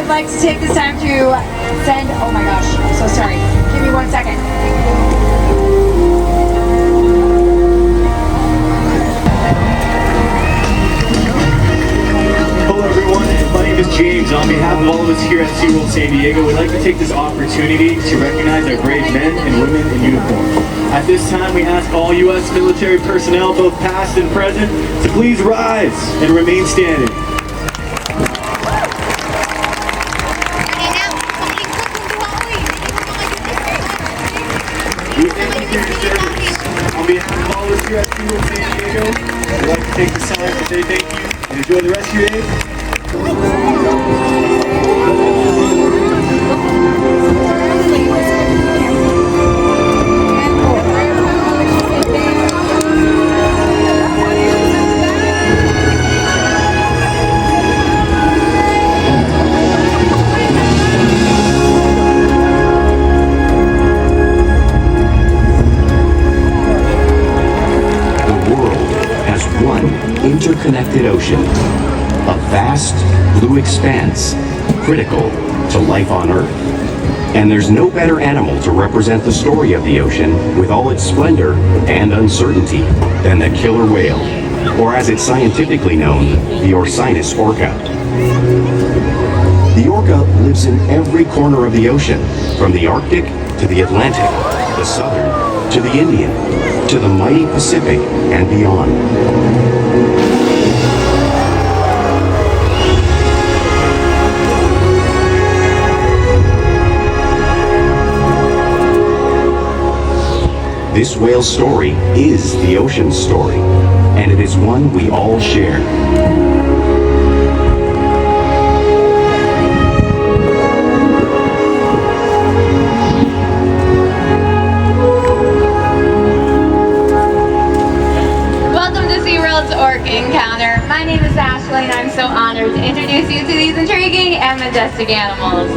would like to take this time to send, oh my gosh, I'm so sorry. Give me 1 second. Hello everyone, my name is James. On behalf of all of us here at SeaWorld San Diego, we'd like to take this opportunity to recognize our brave men and women in uniform. At this time, we ask all U.S. military personnel, both past and present, to please rise and remain standing. We thank you for your service. On behalf of all of us here at SeaWorld San Diego, we'd like to take this time to say thank you and enjoy the rest of your day. Interconnected ocean, a vast blue expanse critical to life on Earth. And there's no better animal to represent the story of the ocean with all its splendor and uncertainty than the killer whale, or as it's scientifically known, the Orcinus orca. The orca lives in every corner of the ocean, from the Arctic to the Atlantic, the Southern to the Indian, to the mighty Pacific and beyond. This whale's story is the ocean's story, and it is one we all share. Welcome to SeaWorld's Orca Encounter. My name is Ashley, and I'm so honored to introduce you to these intriguing and majestic animals.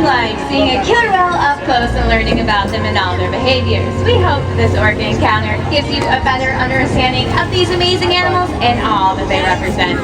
Like seeing a killer whale up close and learning about them and all their behaviors. We hope this Orca Encounter gives you a better understanding of these amazing animals and all that they represent.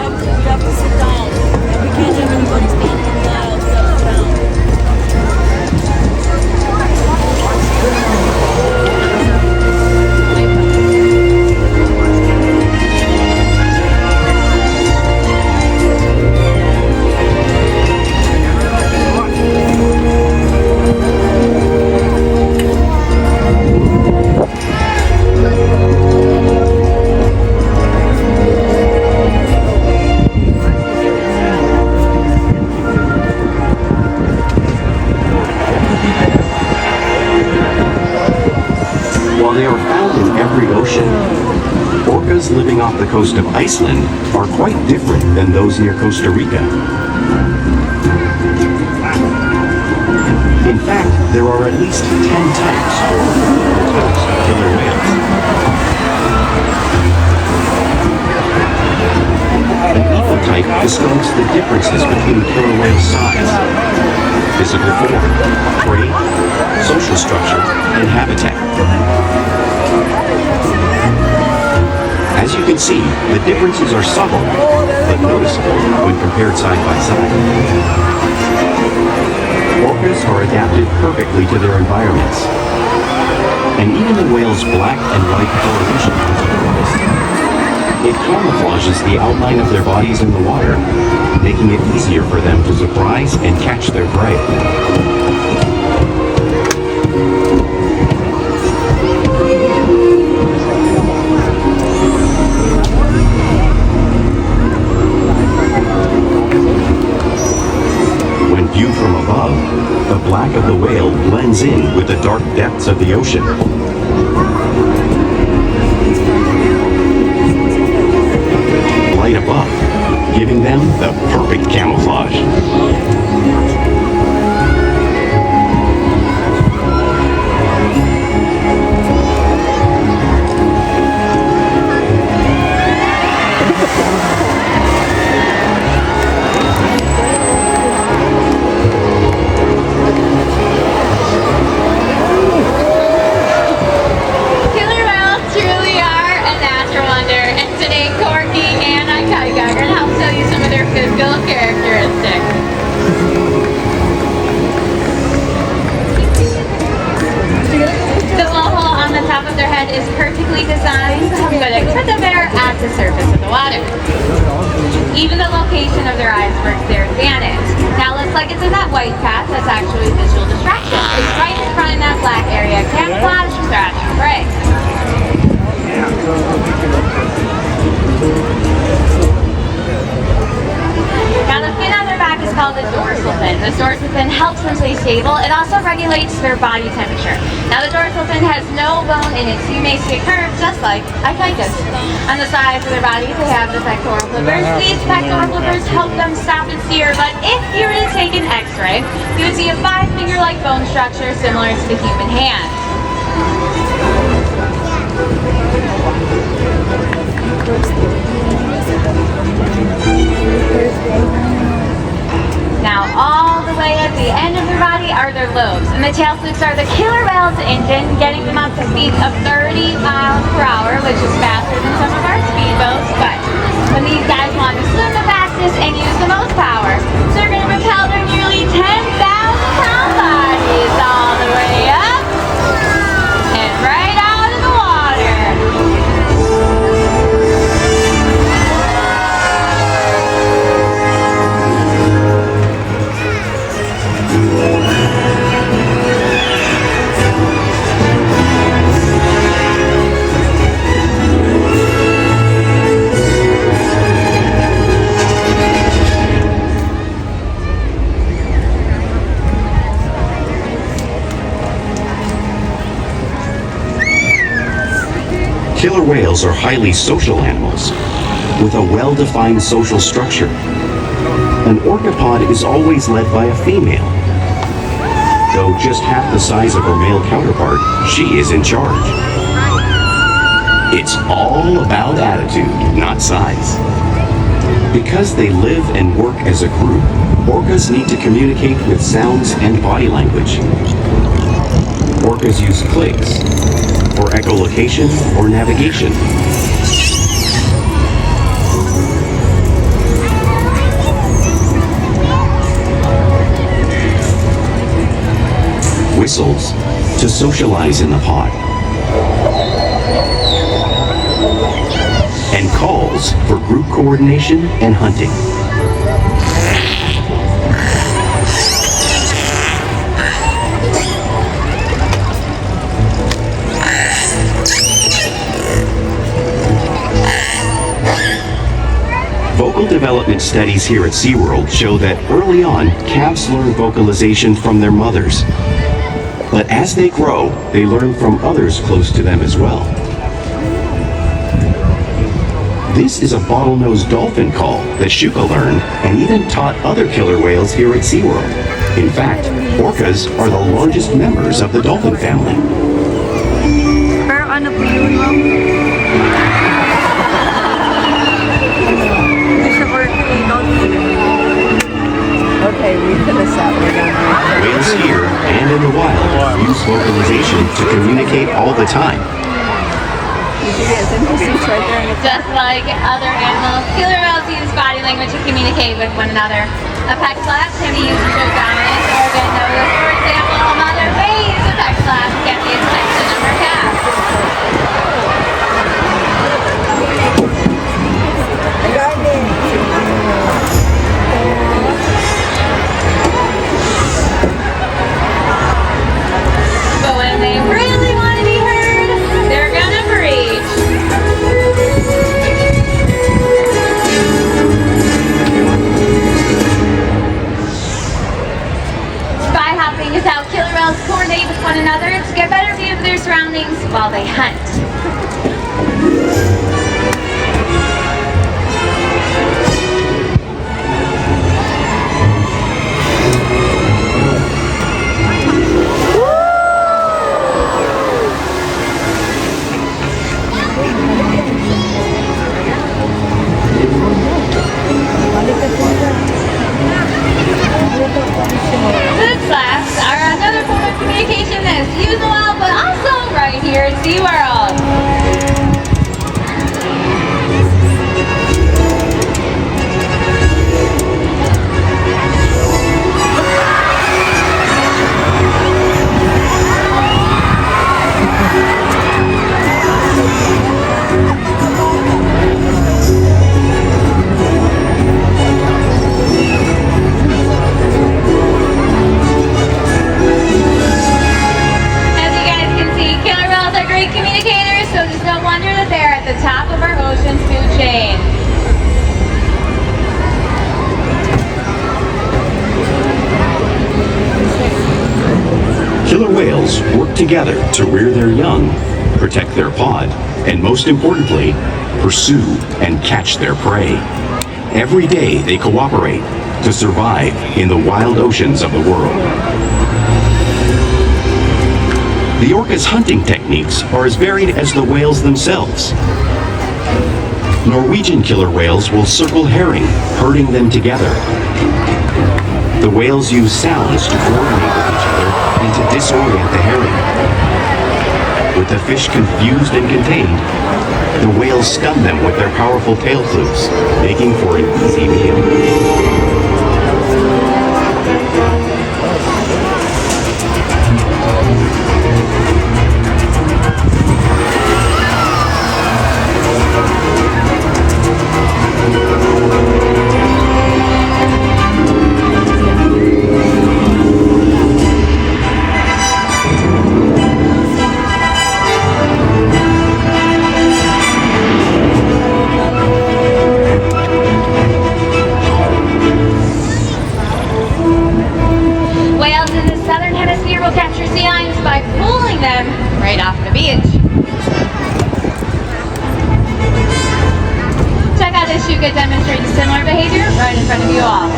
While they are found in every ocean, orcas living off the coast of Iceland are quite different than those near Costa Rica. In fact, there are at least 10 types or types of killer whales. An ecotype describes the differences between killer whale size, physical form, prey, social structure, and habitat. As you can see, the differences are subtle, but noticeable when compared side by side. Orcas are adapted perfectly to their environments. And even the whale's black and white coloration is noticed. It camouflages the outline of their bodies in the water, making it easier for them to surprise and catch their prey. When viewed from above, the black of the whale blends in with the dark depths of the ocean. Light above, giving them the perfect camouflage. like it's in that white patch, that's actually visual distraction. It's right in front in that black area. Camouflage from scratch from prey. Now the fin on their back is called the dorsal fin. The dorsal fin helps them stay stable. It also regulates their body temperature. Now the dorsal fin has no bone in it, so you may see a curve just like Icicus. On the sides of their bodies, they have the pectoral flippers. These pectoral flippers help them stop and steer, but if you were to take an x-ray, you would see a 5-finger-like bone structure similar to the human hand. Now, all the way at the end of their body are their lobes, and the tail flukes are the killer whale's engine, getting them up to speeds of 30 miles per hour, which is faster than some of our speedboats. But when these guys want to swim the fastest and use the most power, they're going to propel their nearly 10,000-pound bodies all the way up and right out of the water. Killer whales are highly social animals with a well-defined social structure. An orca pod is always led by a female. Though just half the size of her male counterpart, she is in charge. It's all about attitude, not size. Because they live and work as a group, orcas need to communicate with sounds and body language. Orcas use clicks for echolocation or navigation. Whistles to socialize in the pod. And calls for group coordination and hunting. Vocal development studies here at SeaWorld show that early on, calves learn vocalization from their mothers. But as they grow, they learn from others close to them as well. This is a bottlenose dolphin call that Shuka learned and even taught other killer whales here at SeaWorld. In fact, orcas are the largest members of the dolphin family. Pero ano po yun, ma'am? Okay, we finished that. Whales here and in the wild use vocalization to communicate all the time. Just like other animals, killer whales use body language to communicate with one another. A peck slap can be used to show dominance or get noticed. For example, a mother waves a peck slap to get the attention of her calf. But when they really want to be heard, they're gonna preach. Spy hopping is how killer whales coordinate with one another to get a better view of their surroundings while they hunt. Food slaps are another form of communication that's used a lot, but also right here at SeaWorld. together to rear their young, protect their pod, and most importantly, pursue and catch their prey. Every day they cooperate to survive in the wild oceans of the world. The orca's hunting techniques are as varied as the whales themselves. Norwegian killer whales will circle herring, herding them together. The whales use sounds to coordinate with each other and to disorient the herring. With the fish confused and contained, the whales stun them with their powerful tail flukes, making for an easy meal. Right off the beach. Check out this Shuka demonstrating similar behavior right in front of you all.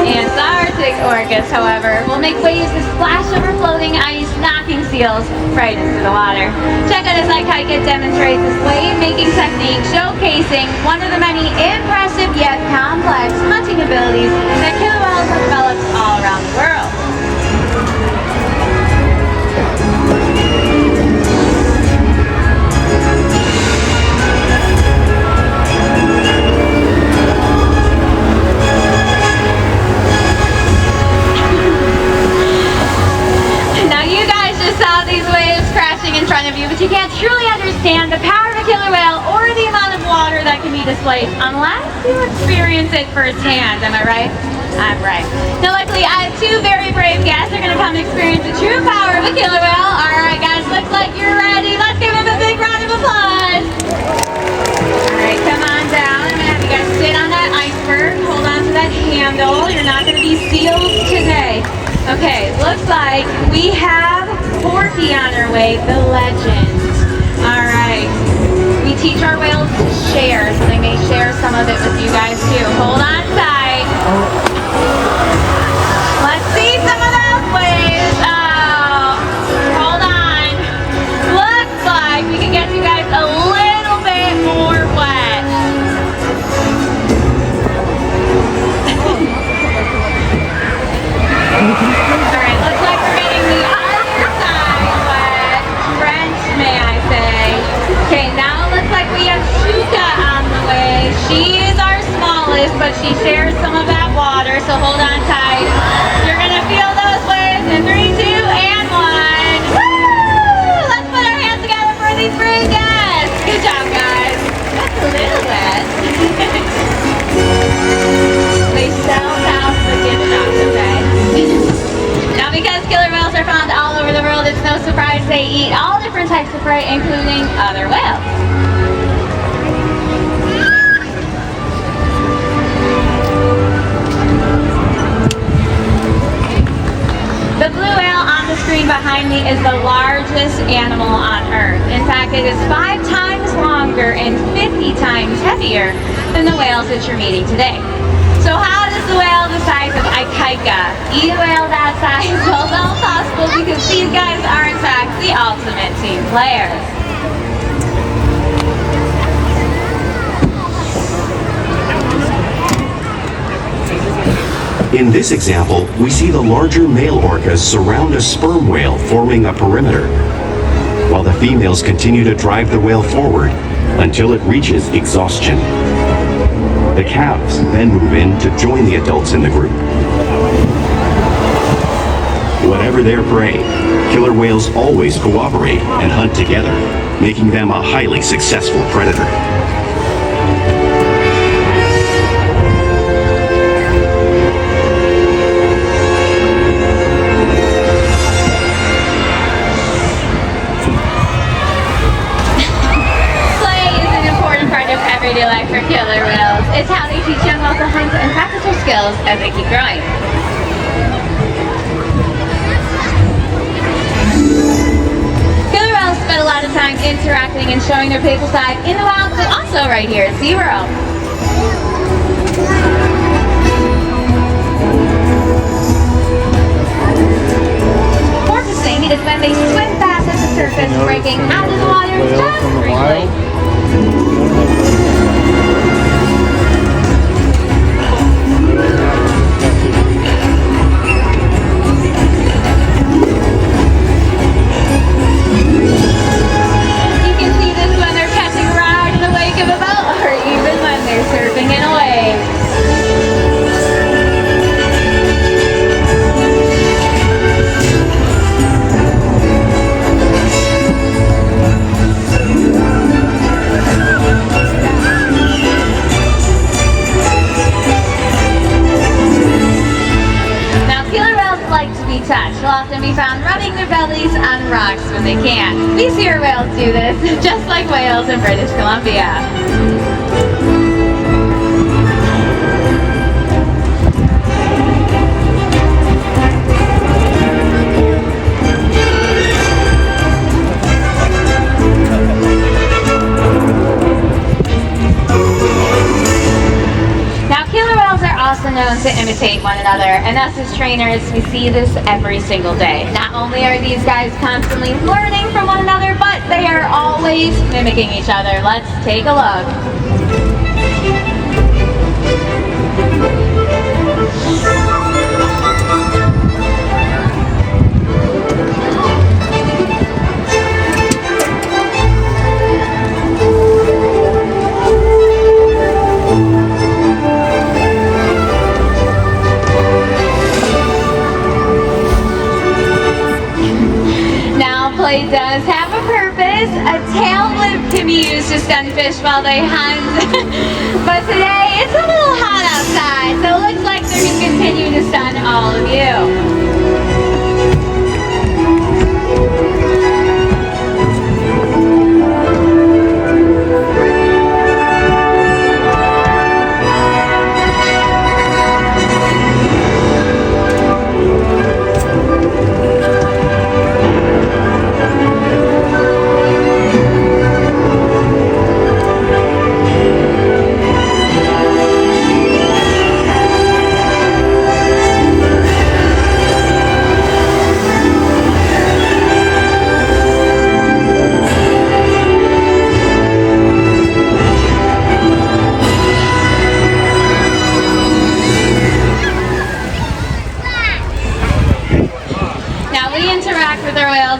Antarctic orcas, however, will make waves that splash over floating ice, knocking seals right into the water. Check out as Aquatic demonstrates this wave-making technique, showcasing one of the many impressive yet complex hunting abilities that killer whales have developed all around the world. Saw these waves crashing in front of you, but you can't truly understand the power of a killer whale or the amount of water that can be displaced unless you experience it firsthand. Am I right? I'm right. Now luckily I have two very brave guests. They're going to come experience the true power of a killer whale. Alright guys, looks like you're ready. Let's give them a big round of applause. Alright, come on down. I'm going to have you guys sit on that iceberg. Hold on to that handle. You're not going to be sealed today. Okay, looks like we have Porky on her way, the legend. Alright, we teach our whales to share, so they may share some of it with you guys too. Hold on tight. Let's see some of those waves. Oh, hold on. Looks like we can get you guys a little bit more wet. Alright, looks like we're getting the other side wet. Drenched, may I say. Okay, now it looks like we have Shuka on the way. She is our smallest, but she shares some of that water, so hold on tight. You're gonna feel those waves in 3, 2, and 1. Woo! Let's put our hands together for these brave guests. Good job, guys. That's a little wet. They sell out the gift shops, okay? Now because killer whales are found all over the world, it's no surprise they eat all different types of prey, including other whales. The blue whale on the screen behind me is the largest animal on Earth. In fact, it is 5 times longer and 50 times heavier than the whales that you're meeting today. So how does the whale the size of Ikaika eat a whale that size? Well, it's all possible because these guys are in fact the ultimate team players. In this example, we see the larger male orcas surround a sperm whale, forming a perimeter, while the females continue to drive the whale forward until it reaches exhaustion. The calves then move in to join the adults in the group. Whatever their prey, killer whales always cooperate and hunt together, making them a highly successful predator. Play is It's how they teach young whales to hunt and practice their skills as they keep growing. Killer whales spend a lot of time interacting and showing their playful side in the wild, but also right here at SeaWorld. Porpoising is when they swim fast at the surface, breaking out of the water just briefly. You can see this when they're catching a ride in the wake of a boat, or even when they're surfing in a wave. Touch will often be found rubbing their bellies on rocks when they can. We see our whales do this, just like whales in British Columbia. Also known to imitate one another, and us as trainers, we see this every single day. Not only are these guys constantly learning from one another, but they are always mimicking each other. Let's take a look. Play does have a purpose. A tail whip can be used to stun fish while they hunt. But today it's a little hot outside, so it looks like they're going to continue to stun all of you.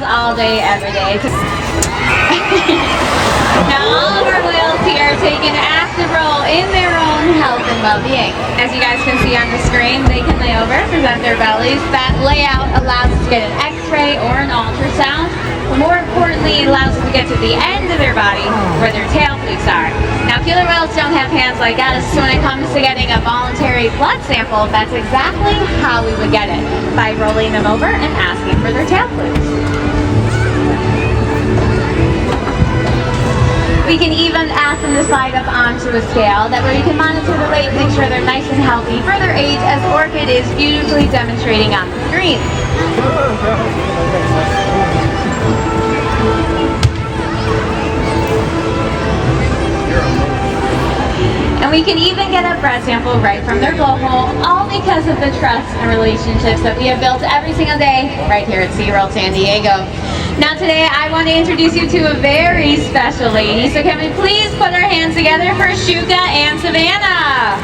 All day, every day. Now all of our whales here take an active role in their own health and well-being. As you guys can see on the screen, they can lay over, present their bellies. That layout allows us to get an x-ray or an ultrasound. But more importantly, it allows us to get to the end of their body where their tail flukes are. Now killer whales don't have hands like us, so when it comes to getting a voluntary blood sample, that's exactly how we would get it, by rolling them over and asking for their tail flukes. We can even ask them to slide up onto a scale. That way we can monitor the weight, make sure they're nice and healthy for their age, as Orchid is beautifully demonstrating on the screen. And we can even get a breath sample right from their blowhole, all because of the trust and relationships that we have built every single day right here at SeaWorld San Diego. Now today I want to introduce you to a very special lady, so can we please put our hands together for Shuka and Savannah.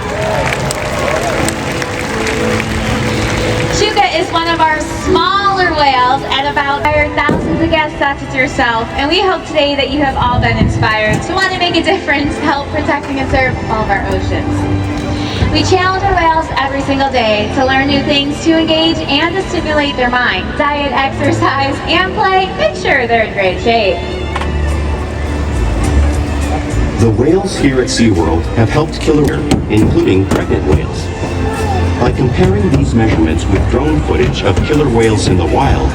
Shuka is one of our smaller whales at about thousands of guests such as yourself, and we hope today that you have all been inspired to want to make a difference, help protecting and serve all of our oceans. We challenge our whales every single day to learn new things, to engage and to stimulate their mind. Diet, exercise, and play, make sure they're in great shape. The whales here at SeaWorld have helped killer, including pregnant whales. By comparing these measurements with drone footage of killer whales in the wild,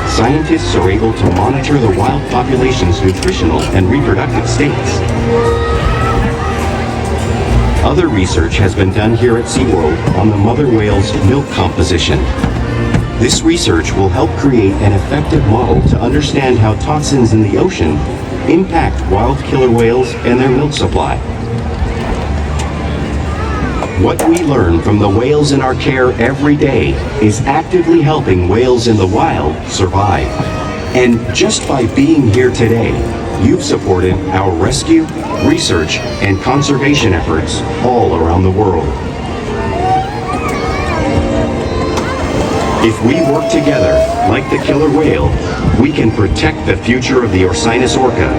scientists are able to monitor the wild population's nutritional and reproductive states. Other research has been done here at SeaWorld on the mother whale's milk composition. This research will help create an effective model to understand how toxins in the ocean impact wild killer whales and their milk supply. What we learn from the whales in our care every day is actively helping whales in the wild survive. And just by being here today, you've supported our rescue, research, and conservation efforts all around the world. If we work together, like the killer whale, we can protect the future of the Orcinus orca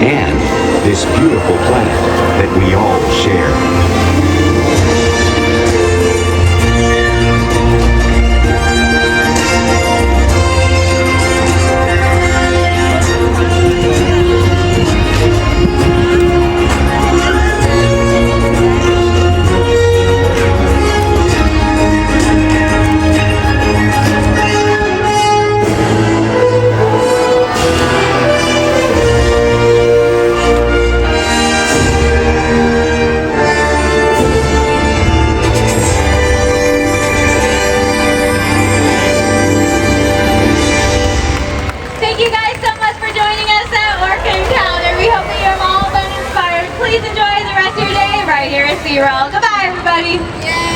and this beautiful planet that we all share. Thank you guys so much for joining us at Orca Encounter. We hope that you have all been inspired. Please enjoy the rest of your day right here at SeaWorld. Goodbye, everybody. Yay!